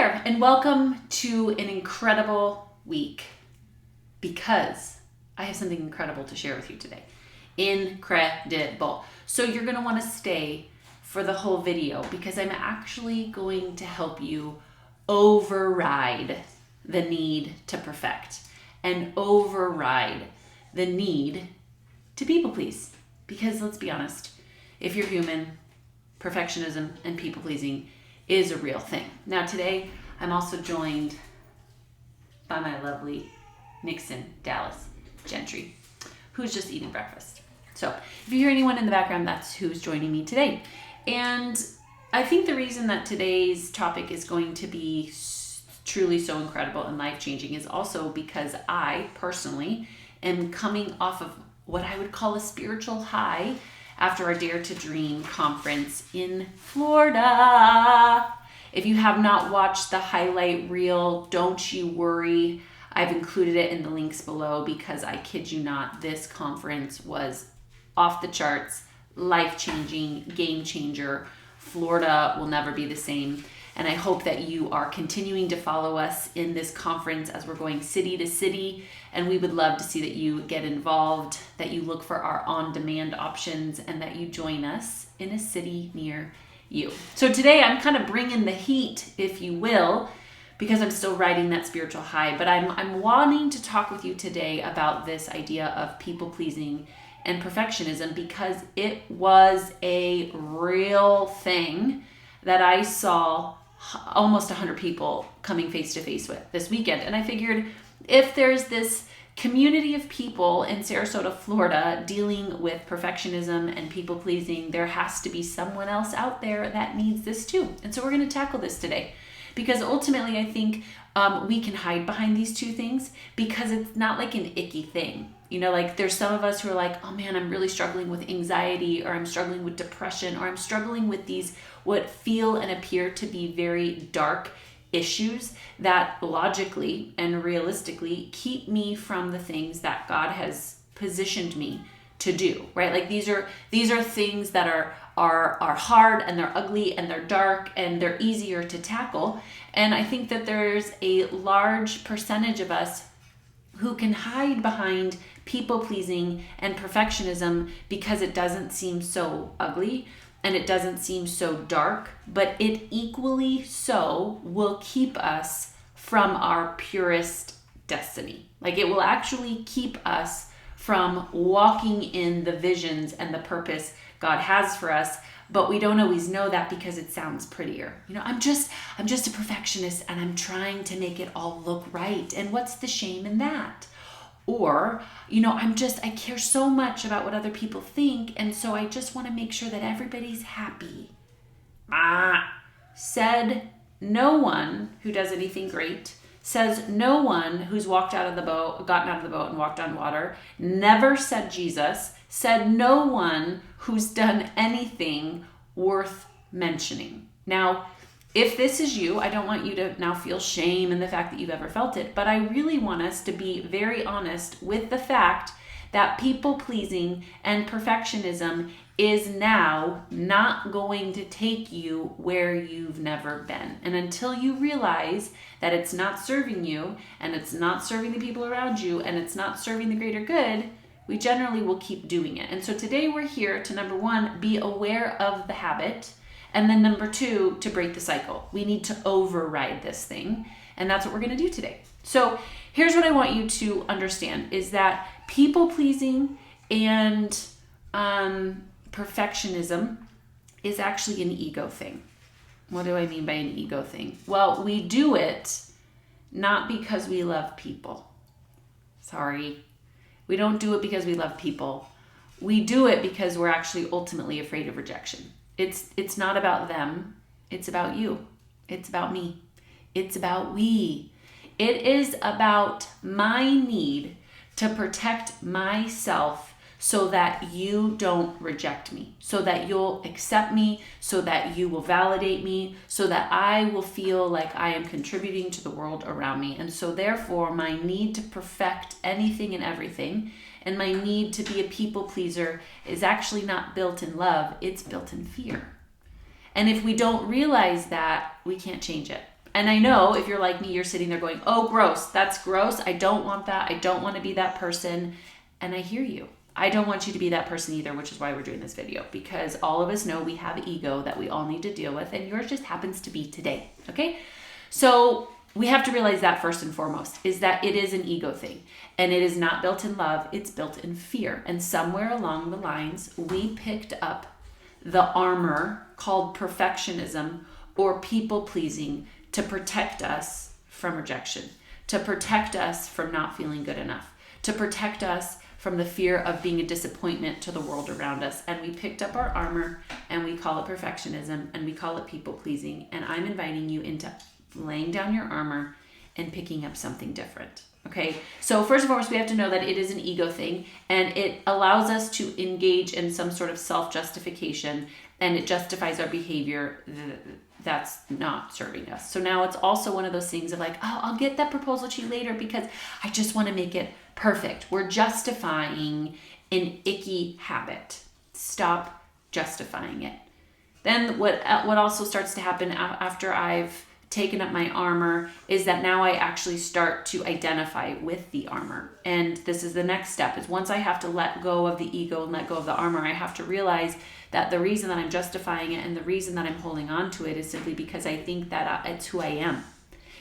there, and welcome to an incredible week, because I have something incredible to share with you today. Incredible. So you're going to want to stay for the whole video, because I'm actually going to help you override the need to perfect and override the need to people please. Because let's be honest, if you're human, perfectionism and people pleasing is a real thing. Now today, I'm also joined by my lovely Nixon, Dallas, Gentry, who's just eating breakfast. So if you hear anyone in the background, that's who's joining me today. And I think the reason that today's topic is going to be truly so incredible and life-changing is also because I personally am coming off of what I would call a spiritual high after our Dare to Dream conference in Florida. If you have not watched the highlight reel, don't you worry. I've included it in the links below because I kid you not, this conference was off the charts, life-changing, game changer. Florida will never be the same. And I hope that you are continuing to follow us in this conference as we're going city to city. And we would love to see that you get involved, that you look for our on-demand options, and that you join us in a city near you. So today I'm kind of bringing the heat, if you will, because I'm still riding that spiritual high. But I'm wanting to talk with you today about this idea of people-pleasing and perfectionism, because it was a real thing that I saw almost 100 people coming face to face with this weekend. And I figured if there's this community of people in Sarasota, Florida dealing with perfectionism and people pleasing, there has to be someone else out there that needs this too. And so we're going to tackle this today, because ultimately I think we can hide behind these two things because it's not like an icky thing. You know, like there's some of us who are like, oh man, I'm really struggling with anxiety, or I'm struggling with depression, or I'm struggling with these what feel and appear to be very dark issues that logically and realistically keep me from the things that God has positioned me to do, right? Like these are things that are hard, and they're ugly, and they're dark, and they're easier to tackle. And I think that there's a large percentage of us who can hide behind people pleasing and perfectionism because it doesn't seem so ugly and it doesn't seem so dark, but it equally so will keep us from our purest destiny. Like it will actually keep us from walking in the visions and the purpose God has for us, but we don't always know that because it sounds prettier. You know, I'm just a perfectionist and I'm trying to make it all look right. And what's the shame in that? Or, you know, I care so much about what other people think, and so I just want to make sure that everybody's happy. Said no one who does anything great. Says no one who's gotten out of the boat and walked on water. Never said Jesus. Said no one who's done anything worth mentioning. Now, if this is you, I don't want you to now feel shame in the fact that you've ever felt it, but I really want us to be very honest with the fact that people-pleasing and perfectionism is now not going to take you where you've never been. And until you realize that it's not serving you, and it's not serving the people around you, and it's not serving the greater good, we generally will keep doing it. And so today we're here to, number one, be aware of the habit. And then number two, to break the cycle. We need to override this thing. And that's what we're going to do today. So here's what I want you to understand is that people-pleasing and perfectionism is actually an ego thing. What do I mean by an ego thing? Well, we do it not because we love people. Sorry. We don't do it because we love people. We do it because we're actually ultimately afraid of rejection. It's not about them. It's about you. It's about me. It's about we. It is about my need to protect myself so that you don't reject me, so that you'll accept me, so that you will validate me, so that I will feel like I am contributing to the world around me. And so therefore, my need to perfect anything and everything and my need to be a people pleaser is actually not built in love, it's built in fear. And if we don't realize that, we can't change it. And I know if you're like me, you're sitting there going, oh, gross. That's gross. I don't want that. I don't want to be that person. And I hear you. I don't want you to be that person either, which is why we're doing this video, because all of us know we have ego that we all need to deal with, and yours just happens to be today, okay? So we have to realize that first and foremost is that it is an ego thing, and it is not built in love, it's built in fear. And somewhere along the lines, we picked up the armor called perfectionism or people-pleasing to protect us from rejection, to protect us from not feeling good enough, to protect us from the fear of being a disappointment to the world around us. And we picked up our armor and we call it perfectionism and we call it people pleasing. And I'm inviting you into laying down your armor and picking up something different. Okay. So first and foremost, we have to know that it is an ego thing, and it allows us to engage in some sort of self-justification, and it justifies our behavior that's not serving us. So now it's also one of those things of like, oh, I'll get that proposal to you later because I just want to make it perfect. We're justifying an icky habit. Stop justifying it. Then what also starts to happen after I've taken up my armor is that now I actually start to identify with the armor. And this is the next step, is once I have to let go of the ego and let go of the armor, I have to realize that the reason that I'm justifying it and the reason that I'm holding on to it is simply because I think that it's who I am.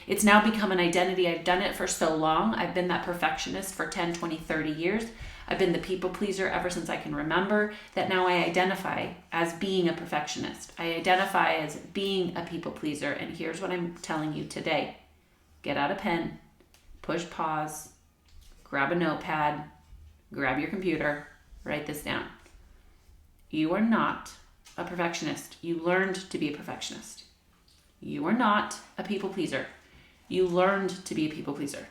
It's now become an identity. I've done it for so long. I've been that perfectionist for 10, 20, 30 years. I've been the people pleaser ever since I can remember, that now I identify as being a perfectionist. I identify as being a people pleaser. And here's what I'm telling you today. Get out a pen, push pause, grab a notepad, grab your computer, write this down. You are not a perfectionist. You learned to be a perfectionist. You are not a people pleaser. You learned to be a people pleaser.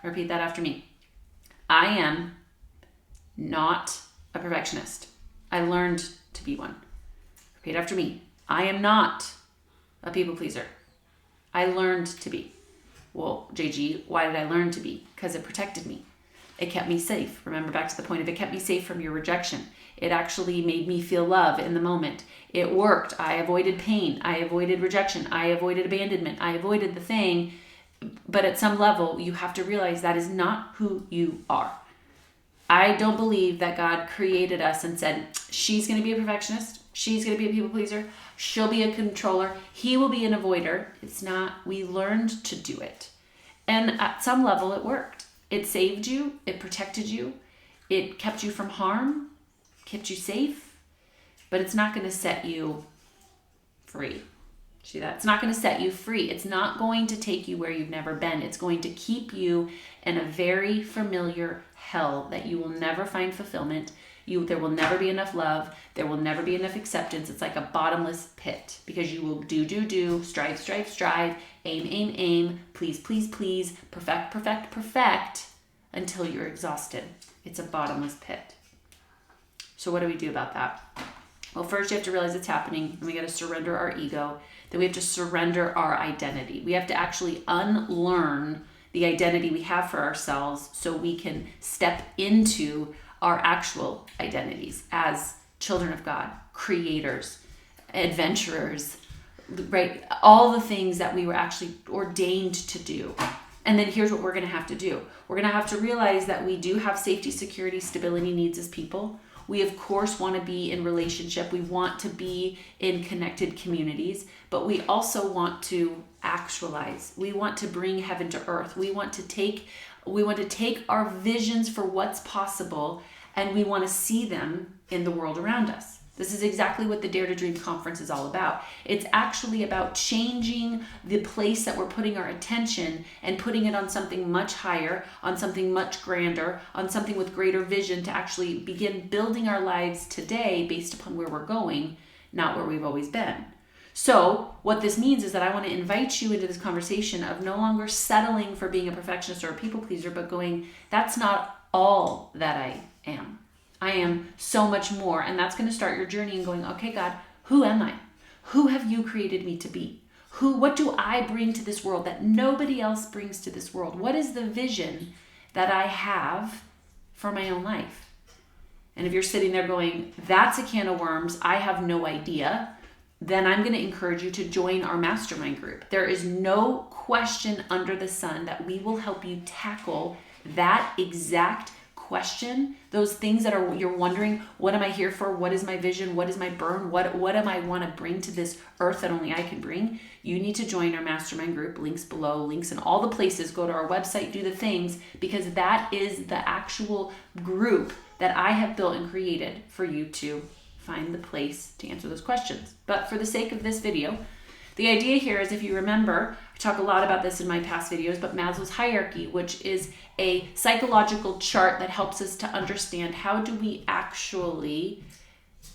Repeat that after me. I am not a perfectionist. I learned to be one. Repeat after me. I am not a people pleaser. I learned to be. Well, JG, why did I learn to be? Because it protected me. It kept me safe. Remember, back to the point of it kept me safe from your rejection. It actually made me feel love in the moment. It worked. I avoided pain. I avoided rejection. I avoided abandonment. I avoided the thing. But at some level, you have to realize that is not who you are. I don't believe that God created us and said, she's going to be a perfectionist. She's going to be a people pleaser. She'll be a controller. He will be an avoider. It's not. We learned to do it. And at some level, it worked. It saved you. It protected you. It kept you from harm, kept you safe, but it's not going to set you free. See that? It's not going to set you free. It's not going to take you where you've never been. It's going to keep you in a very familiar hell that you will never find fulfillment. There will never be enough love. There will never be enough acceptance. It's like a bottomless pit because you will do, strive, aim, please, perfect until you're exhausted. It's a bottomless pit. So what do we do about that? Well, first you have to realize it's happening, and we got to surrender our ego. Then we have to surrender our identity. We have to actually unlearn the identity we have for ourselves so we can step into our actual identities as children of God, creators, adventurers, right? All the things that we were actually ordained to do. And then here's what we're going to have to do. We're going to have to realize that we do have safety, security, stability needs as people. We, of course, want to be in relationship. We want to be in connected communities, but we also want to actualize. We want to bring heaven to earth. We want to take our visions for what's possible, and we want to see them in the world around us. This is exactly what the Dare to Dream conference is all about. It's actually about changing the place that we're putting our attention and putting it on something much higher, on something much grander, on something with greater vision to actually begin building our lives today based upon where we're going, not where we've always been. So what this means is that I want to invite you into this conversation of no longer settling for being a perfectionist or a people pleaser, but going, that's not all that I am. I am so much more. And that's going to start your journey and going, okay, God, who am I? Who have you created me to be? What do I bring to this world that nobody else brings to this world? What is the vision that I have for my own life? And if you're sitting there going, that's a can of worms, I have no idea, then I'm going to encourage you to join our mastermind group. There is no question under the sun that we will help you tackle that exact question, those things that you're wondering, what am I here for? What is my vision? What is my burn? What am I want to bring to this earth that only I can bring? You need to join our mastermind group. Links below, links in all the places. Go to our website, do the things, because that is the actual group that I have built and created for you to find the place to answer those questions. But for the sake of this video, the idea here is, if you remember, I talk a lot about this in my past videos, but Maslow's hierarchy, which is a psychological chart that helps us to understand how do we actually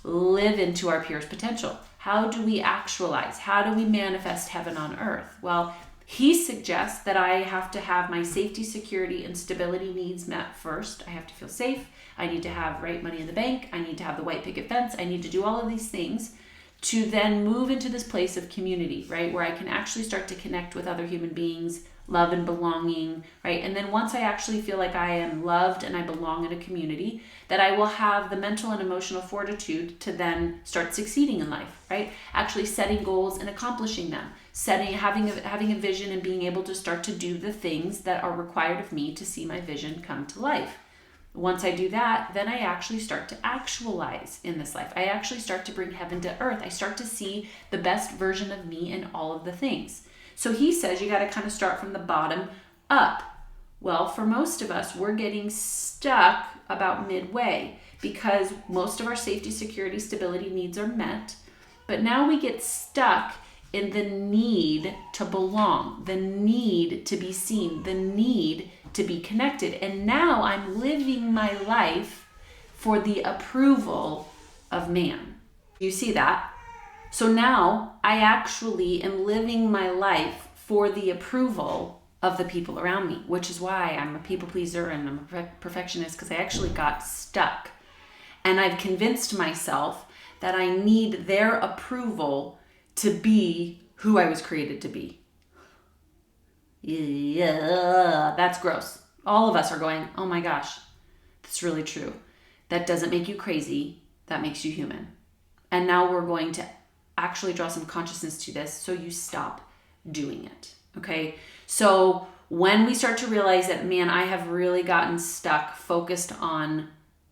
live into our purest potential? How do we actualize? How do we manifest heaven on earth? Well, he suggests that I have to have my safety, security, and stability needs met first. I have to feel safe. I need to have right money in the bank. I need to have the white picket fence. I need to do all of these things to then move into this place of community, right? Where I can actually start to connect with other human beings, love and belonging, right? And then once I actually feel like I am loved and I belong in a community, that I will have the mental and emotional fortitude to then start succeeding in life, right? Actually setting goals and accomplishing them, having a vision and being able to start to do the things that are required of me to see my vision come to life. Once I do that, then I actually start to actualize in this life. I actually start to bring heaven to earth. I start to see the best version of me in all of the things. So he says you got to kind of start from the bottom up. Well, for most of us, we're getting stuck about midway because most of our safety, security, stability needs are met. But now we get stuck in the need to belong, the need to be seen, the need to be connected. And now I'm living my life for the approval of man. You see that? So now I actually am living my life for the approval of the people around me, which is why I'm a people pleaser and I'm a perfectionist, because I actually got stuck. And I've convinced myself that I need their approval to be who I was created to be. Yeah, that's gross. All of us are going, oh my gosh, that's really true. That doesn't make you crazy. That makes you human. And now we're going to actually draw some consciousness to this so you stop doing it. Okay? So when we start to realize that, man, I have really gotten stuck, focused on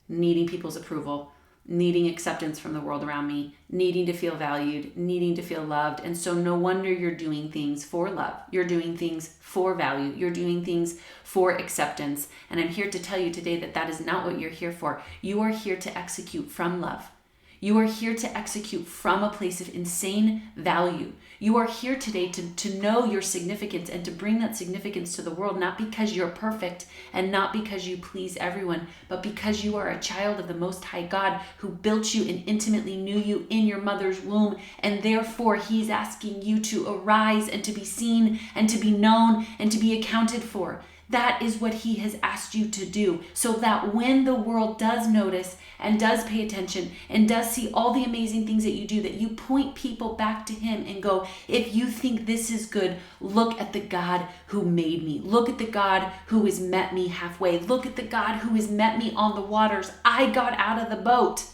needing people's approval, needing acceptance from the world around me, needing to feel valued, needing to feel loved. And so no wonder you're doing things for love. You're doing things for value. You're doing things for acceptance. And I'm here to tell you today that that is not what you're here for. You are here to execute from love. You are here to execute from a place of insane value. You are here today to know your significance and to bring that significance to the world, not because you're perfect and not because you please everyone, but because you are a child of the Most High God who built you and intimately knew you in your mother's womb. And therefore, He's asking you to arise and to be seen and to be known and to be accounted for. That is what He has asked you to do, so that when the world does notice and does pay attention and does see all the amazing things that you do, that you point people back to Him and go, if you think this is good, look at the God who made me. Look at the God who has met me halfway. Look at the God who has met me on the waters. I got out of the boat.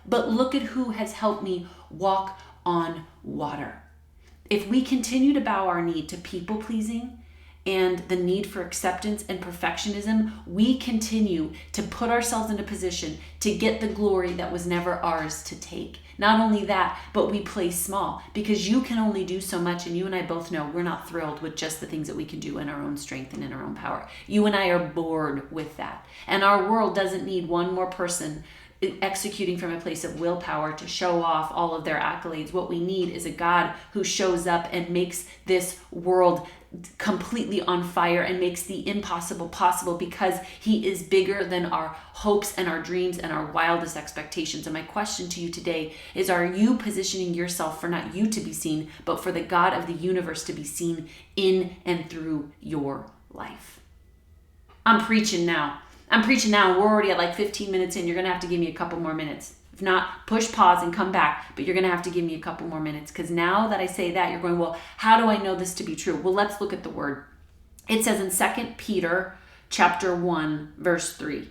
But look at who has helped me walk on water. If we continue to bow our knee to people pleasing and the need for acceptance and perfectionism, we continue to put ourselves in a position to get the glory that was never ours to take. Not only that, but we play small because you can only do so much, and you and I both know we're not thrilled with just the things that we can do in our own strength and in our own power. You and I are bored with that. And our world doesn't need one more person executing from a place of willpower to show off all of their accolades. What we need is a God who shows up and makes this world completely on fire and makes the impossible possible, because He is bigger than our hopes and our dreams and our wildest expectations. And my question to you today is, are you positioning yourself for not you to be seen, but for the God of the universe to be seen in and through your life? I'm preaching now. We're already at like 15 minutes in. You're going to have to give me a couple more minutes. If not, push pause and come back. But you're going to have to give me a couple more minutes, because now that I say that, you're going, well, how do I know this to be true? Well, let's look at the word. It says in 2 Peter chapter 1, verse 3,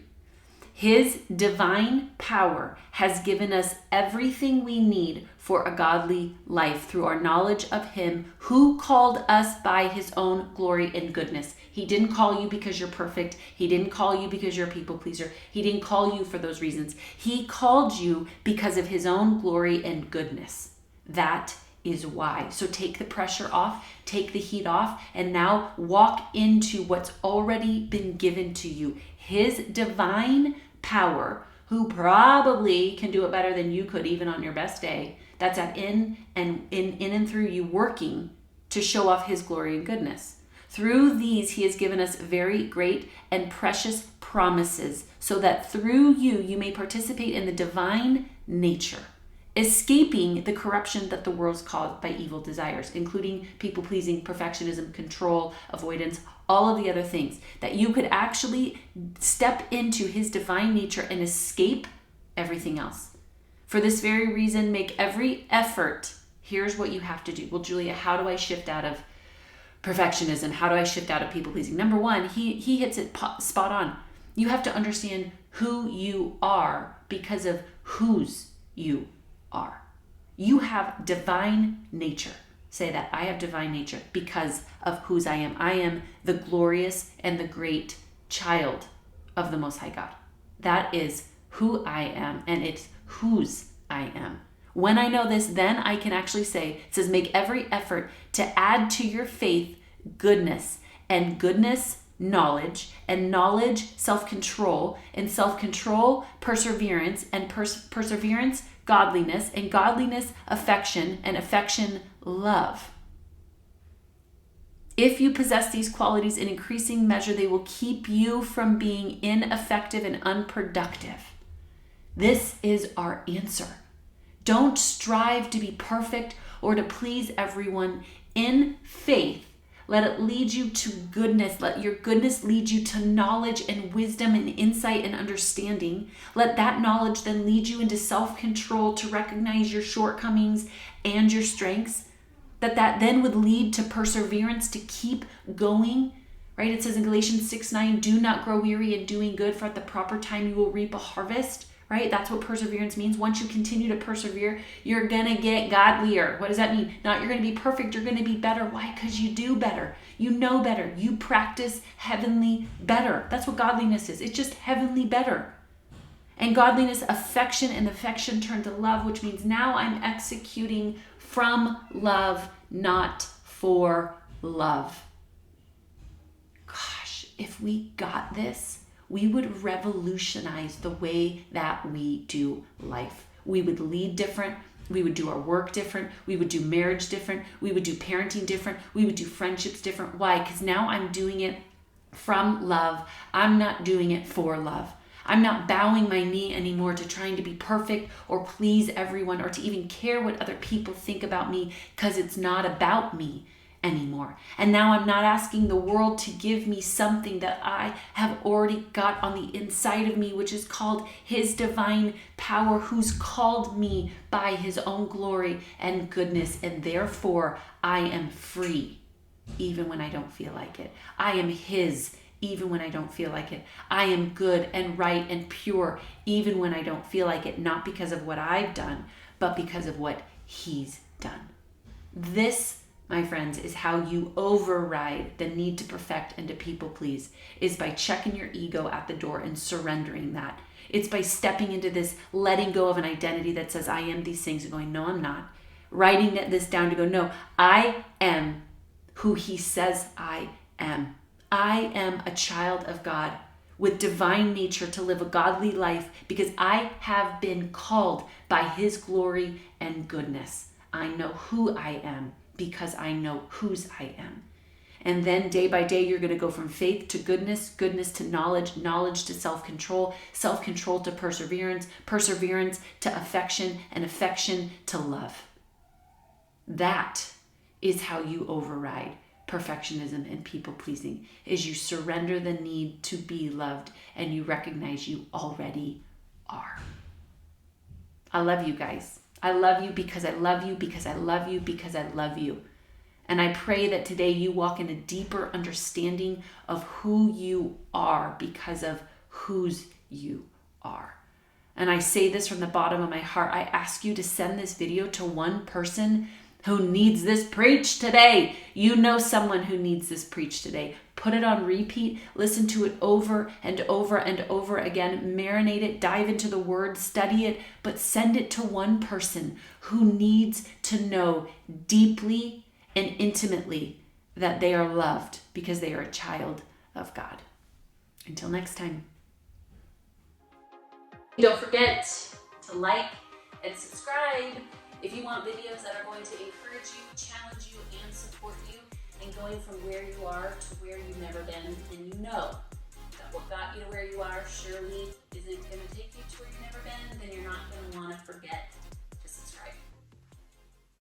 His divine power has given us everything we need for a godly life through our knowledge of him who called us by his own glory and goodness. He didn't call you because you're perfect. He didn't call you because you're a people pleaser. He didn't call you for those reasons. He called you because of his own glory and goodness. That is why. So take the pressure off, take the heat off, and now walk into what's already been given to you. His divine power, who probably can do it better than you could even on your best day, that's in and through you, working to show off his glory and goodness. Through these, he has given us very great and precious promises, so that through you may participate in the divine nature, escaping the corruption that the world's caused by evil desires, including people-pleasing, perfectionism, control, avoidance, all of the other things, that you could actually step into his divine nature and escape everything else. For this very reason, make every effort. Here's what you have to do. Well, Julia, how do I shift out of perfectionism? How do I shift out of people-pleasing? Number one, he hits it spot on. You have to understand who you are because of whose you are. You have divine nature. Say that. I have divine nature because of whose I am. I am the glorious and the great child of the Most High God. That is who I am, and it's whose I am. When I know this, then I can actually say, it says, make every effort to add to your faith goodness, and goodness, knowledge, and knowledge, self-control, and self-control, perseverance, and perseverance, godliness, and godliness, affection, and affection, love. If you possess these qualities in increasing measure, they will keep you from being ineffective and unproductive. This is our answer. Don't strive to be perfect or to please everyone. In faith, let it lead you to goodness. Let your goodness lead you to knowledge and wisdom and insight and understanding. Let that knowledge then lead you into self-control to recognize your shortcomings and your strengths. That then would lead to perseverance to keep going. Right? It says in Galatians 6:9, do not grow weary in doing good, for at the proper time you will reap a harvest. Right? That's what perseverance means. Once you continue to persevere, you're going to get godlier. What does that mean? Not you're going to be perfect, you're going to be better. Why? Because you do better. You know better. You practice heavenly better. That's what godliness is. It's just heavenly better. And godliness, affection, and affection turn to love, which means now I'm executing from love, not for love. Gosh, if we got this, we would revolutionize the way that we do life. We would lead different. We would do our work different. We would do marriage different. We would do parenting different. We would do friendships different. Why? Because now I'm doing it from love. I'm not doing it for love. I'm not bowing my knee anymore to trying to be perfect or please everyone or to even care what other people think about me, because it's not about me anymore. And now I'm not asking the world to give me something that I have already got on the inside of me, which is called his divine power, who's called me by his own glory and goodness. And therefore I am free even when I don't feel like it. I am his even when I don't feel like it. I am good and right and pure even when I don't feel like it, not because of what I've done, but because of what he's done. This, my friends, is how you override the need to perfect and to people please, is by checking your ego at the door and surrendering that. It's by stepping into this, letting go of an identity that says, I am these things, and going, no, I'm not. Writing this down to go, no, I am who he says I am. I am a child of God with divine nature to live a godly life because I have been called by his glory and goodness. I know who I am because I know whose I am. And then day by day, you're going to go from faith to goodness, goodness to knowledge, knowledge to self-control, self-control to perseverance, perseverance to affection, and affection to love. That is how you override perfectionism and people-pleasing, is you surrender the need to be loved and you recognize you already are. I love you guys. I love you because I love you, because I love you, because I love you. And I pray that today you walk in a deeper understanding of who you are because of whose you are. And I say this from the bottom of my heart. I ask you to send this video to one person who needs this preached today. You know someone who needs this preached today. Put it on repeat. Listen to it over and over and over again. Marinate it. Dive into the word. Study it. But send it to one person who needs to know deeply and intimately that they are loved because they are a child of God. Until next time. Don't forget to like and subscribe if you want videos that are going to encourage you, challenge you, and support you in going from where you are to where you've never been. And you know that what got you to where you are surely isn't going to take you to where you've never been. Then you're not going to want to forget